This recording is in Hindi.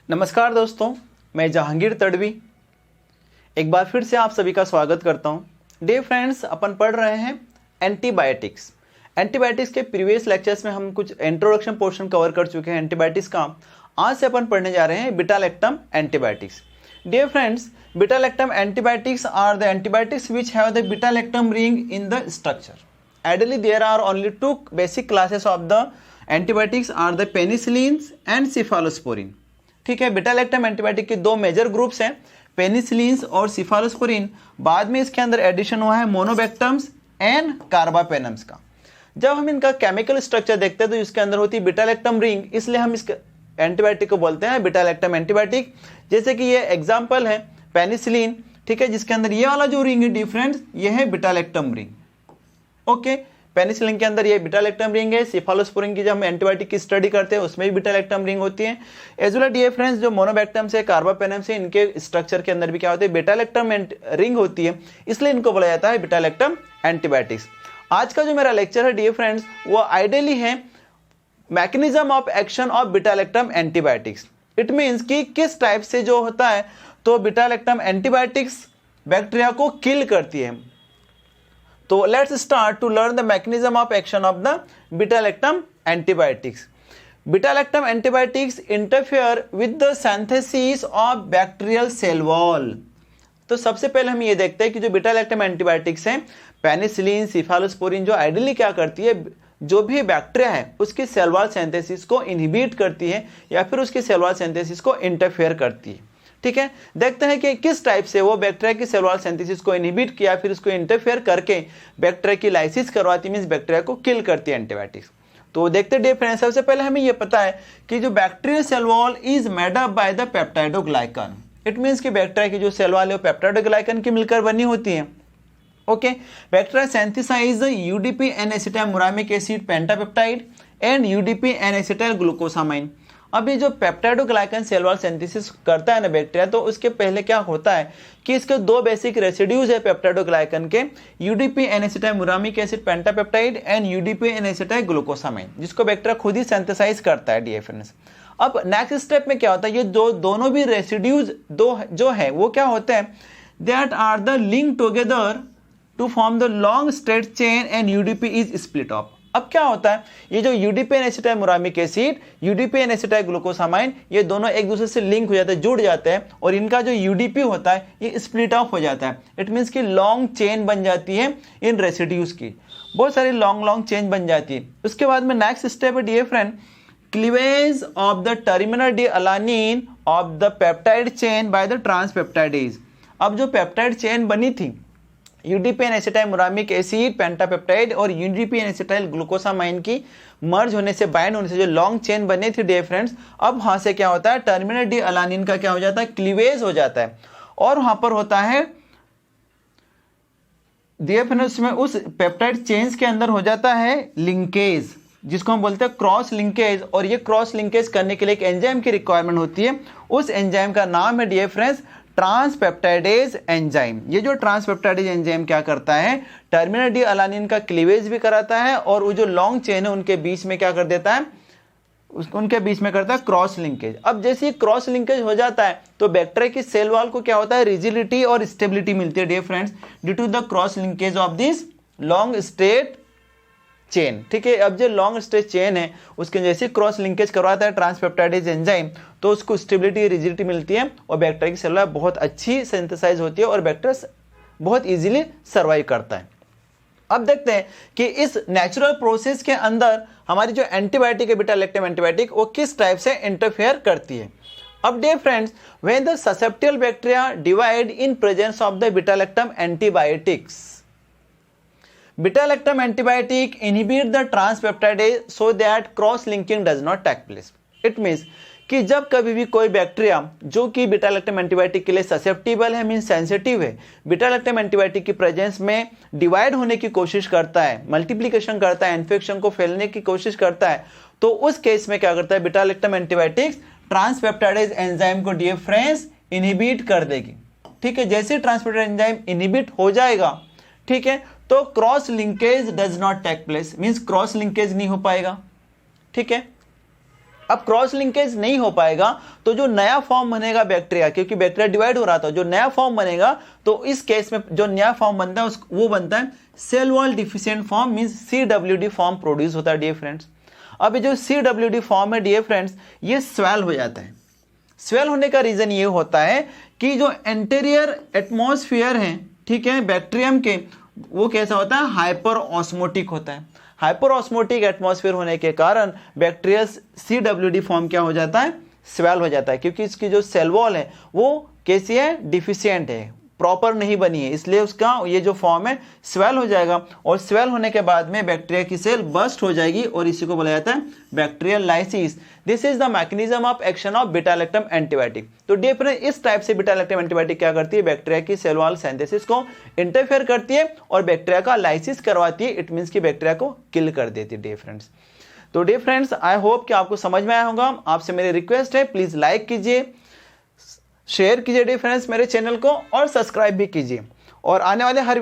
नमस्कार दोस्तों, मैं जहांगीर तड़वी एक बार फिर से आप सभी का स्वागत करता हूं। डियर फ्रेंड्स, अपन पढ़ रहे हैं एंटीबायोटिक्स। एंटीबायोटिक्स के प्रीवियस लेक्चर्स में हम कुछ इंट्रोडक्शन पोर्शन कवर कर चुके हैं एंटीबायोटिक्स का। आज से अपन पढ़ने जा रहे हैं beta lactam antibiotics. Dear friends, beta lactam antibiotics are the antibiotics which have the beta-lactam ring in the structure. Ideally, there are only two basic classes of the antibiotics are the penicillins and cephalosporin. ठीक है, बीटा-लैक्टम एंटीबायोटिक के दो मेजर ग्रुप्स हैं, पेनिसिलिन्स और सिफालोस्पोरिन। बाद में इसके अंदर एडिशन हुआ है मोनोबैक्टम्स एंड कार्बापेनम्स का। जब हम इनका केमिकल स्ट्रक्चर देखते हैं तो इसके अंदर होती है बीटा-लैक्टम रिंग, इसलिए हम इस एंटीबायोटिक को बोलते हैं बीटा-लैक्टम एंटीबायोटिक। जैसे कि ये एग्जाम्पल है पेनिसिलिन, ठीक है, जिसके अंदर ये वाला जो रिंग है डिफरेंट, ये है बीटा-लैक्टम रिंग। ओके, पेनिसिलिन के अंदर ये बीटा-लैक्टम रिंग है। सिफालोस्पोरिन की जब हम एंटीबायोटिक की स्टडी करते हैं उसमें भी बीटा-लैक्टम रिंग होती है। एज वेल डियर फ्रेंड्स, जो मोनोबैक्टम से कार्बापेनम से इनके स्ट्रक्चर के अंदर भी क्या होती है, बीटा-लैक्टम रिंग होती है, इसलिए इनको बोला जाता है बीटा-लैक्टम एंटीबायोटिक्स। आज का जो मेरा लेक्चर है डियर फ्रेंड्स, वो आइडियली है mechanism of action of beta-lactam antibiotics. It means कि किस टाइप से जो होता है तो बीटा-लैक्टम एंटीबायोटिक्स बैक्टीरिया को किल करती है। तो let's start to learn the mechanism of action of the beta lactam antibiotics. Beta lactam antibiotics interfere with the synthesis of bacterial cell wall. तो सबसे पहले हम ये देखते हैं कि जो बीटा-लैक्टम एंटीबायोटिक्स हैं, पेनिसिलिन, सिफालोस्पोरिन, जो आइडियली क्या करती है, जो भी बैक्टीरिया है उसकी सेल वॉल सिंथेसिस को इनहिबिट करती है या फिर उसकी सेल वॉल सिंथेसिस को इंटरफेयर करती है। ठीक है, देखते हैं कि किस टाइप से वो बैक्टीरिया की सेल वॉल सिंथेसिस को इनहिबिट किया फिर उसको इंटरफेयर करके बैक्टीरिया की लाइसिस करवाती, मींस बैक्टीरिया को किल करती है एंटीबायोटिक्स। तो देखते हैं फ्रेंड्स, सबसे पहले हमें ये पता है कि जो bacterial cell wall is made up by the peptidoglycan. It means कि बैक्टीरिया की जो सेल वॉल है वो पेप्टाइडोग्लाइकन की मिलकर बनी होती है। Okay, bacteria synthesize UDP N acetyl muramic acid pentapeptide and UDP N acetyl glucosamine. अब ये जो पेप्टाइडोग्लाइकन सेल वॉल सिंथेसिस करता है ना बैक्टीरिया, तो उसके पहले क्या होता है कि इसके दो बेसिक रेसिड्यूज है पेप्टाइडोग्लाइकन के, UDP N acetyl muramic acid pentapeptide and UDP N acetyl glucosamine, जिसको बैक्टीरिया खुद ही सिंथेसाइज करता है डियर फ्रेंड्स। अब नेक्स्ट स्टेप में क्या होता है, ये दोनों भी रेसिड्यूज जो है वो क्या होते हैं, that are the link together to form the long straight chain and UDP is split off. अब क्या होता है, ये जो UDP N acetyl muramic acid, UDP N acetyl glucosamine, ये दोनों एक दूसरे से लिंक हो जाते हैं, जुड़ जाते हैं, और इनका जो यूडीपी होता है ये स्प्लिट ऑफ हो जाता है। इट मीन्स कि लॉन्ग चेन बन जाती है इन रेसिड्यूज की, बहुत सारी लॉन्ग चेन बन जाती है। उसके बाद में नेक्स्ट स्टेप है dear friend, cleavage of the terminal D alanine of the peptide chain by the transpeptidase. अब जो पेप्टाइड चेन बनी थी UDP N acetyl muramic acid pentapeptide और यूडीपी एन एसिटाइल ग्लूकोसामाइन की मर्ज होने से, बाइंड होने से जो लॉन्ग चेन बनी थी डियर फ्रेंड्स, अब वहां से क्या होता है, टर्मिनल डी अलानिन का क्या हो जाता है, क्लीवेज हो जाता है, और वहां पर होता है डियर फ्रेंड्स में उस पेप्टाइड चेन्स के अंदर हो जाता है लिंकेज, जिसको हम बोलते हैं क्रॉस लिंकेज। और ये क्रॉस लिंकेज करने के लिए एक एंजाइम की रिक्वायरमेंट होती है, उस एंजाइम का नाम है डियर फ्रेंड्स ट्रांसपेप्टाइडेज एंजाइम। ये जो ट्रांसपेप्टाइडेज एंजाइम क्या करता है, टर्मिनल डी अलानिन का क्लीवेज भी कराता है, और वो जो लॉन्ग चेन है उनके बीच में क्या कर देता है, उनके बीच में करता है क्रॉस लिंकेज। अब जैसे क्रॉस लिंकेज हो जाता है तो बैक्टीरिया की सेल वॉल को क्या होता है, रिजिडिटी और स्टेबिलिटी मिलती है dear friends, due to the cross linkage of this long straight chain. ठीक है, अब जो लॉन्ग स्ट्रेच चेन है उसके जैसे क्रॉस लिंकेज करवाता है ट्रांसपेप्टाइडेज एंजाइम, तो उसको स्टेबिलिटी रिजिडिटी मिलती है और बैक्टीरिया की सेल बहुत अच्छी सिंथेसाइज होती है और बैक्टीरिया बहुत इजीली सर्वाइव करता है। अब देखते हैं कि इस नेचुरल प्रोसेस के अंदर हमारी जो एंटीबायोटिक है बीटा-लैक्टम एंटीबायोटिक, वो किस टाइप से इंटरफेयर करती है। अब dear friends, when the susceptible bacteria divide in presence of the beta lactam antibiotics, beta lactam antibiotic inhibit the transpeptidase so that cross linking does not take place. It means कि जब कभी भी कोई बैक्टीरिया जो कि बीटा-लैक्टम एंटीबायोटिक के लिए ससेप्टिबल है, मीन सेंसिटिव है, बीटा-लैक्टम एंटीबायोटिक की प्रेजेंस में डिवाइड होने की कोशिश करता है, मल्टीप्लिकेशन करता है, इन्फेक्शन को फैलने की कोशिश करता है, तो उस केस में क्या करता है, बीटा-लैक्टम एंटीबायोटिक्स ट्रांसपेप्टाइडेज एंजाइम को डियर फ्रेंड्स इनहिबिट कर देगी। ठीक है, जैसे ट्रांसपेप्टाइडेज एंजाइम इनहिबिट हो जाएगा, ठीक है, तो cross linkage does not take place, means cross linkage नहीं हो पाएगा। ठीक है, अब क्रॉस लिंकेज नहीं हो पाएगा तो जो नया फॉर्म बनेगा बैक्टीरिया, क्योंकि बैक्टीरिया डिवाइड हो रहा था, जो नया फॉर्म बनेगा तो इस केस में जो नया फॉर्म बनता है वो बनता है cell wall deficient form, means CWD form produce होता है डियर फ्रेंड्स। अब ये जो CWD फॉर्म है डियर फ्रेंड्स, ये स्वेल हो जाता है। स्वेल होने का रीजन ये होता है कि जो एंटीरियर एटमॉस्फेयर है, ठीक है, बैक्टीरियम के, वो कैसा होता है, हाइपर ऑस्मोटिक होता है। हाइपर ऑस्मोटिक एटमॉस्फेयर होने के कारण बैक्टीरिया CWD फॉर्म क्या हो जाता है, स्वेल हो जाता है, क्योंकि इसकी जो सेल वॉल है वो कैसी है, डिफिशिएंट है, प्रॉपर नहीं बनी है, इसलिए उसका ये जो फॉर्म है स्वेल हो जाएगा। और स्वेल होने के बाद में बैक्टीरिया की सेल बस्ट हो जाएगी और इसी को बोला जाता है bacterial lysis. This is the mechanism of action of beta lactam antibiotic. तो डिफरेंट इस टाइप से बीटा लैक्टम एंटीबायोटिक क्या करती है, बैक्टीरिया की सेल वॉल सिंथेसिस को इंटरफेयर करती है और बैक्टीरिया का लाइसिस करवाती है। इट मीन्स की बैक्टीरिया को किल कर देती है डियर फ्रेंड्स। तो डियर फ्रेंड्स, आई होप कि आपको समझ में आया होगा। आपसे मेरी रिक्वेस्ट है, प्लीज लाइक कीजिए, शेयर कीजिए डियर फ्रेंड्स मेरे चैनल को, और सब्सक्राइब भी कीजिए, और आने वाले हर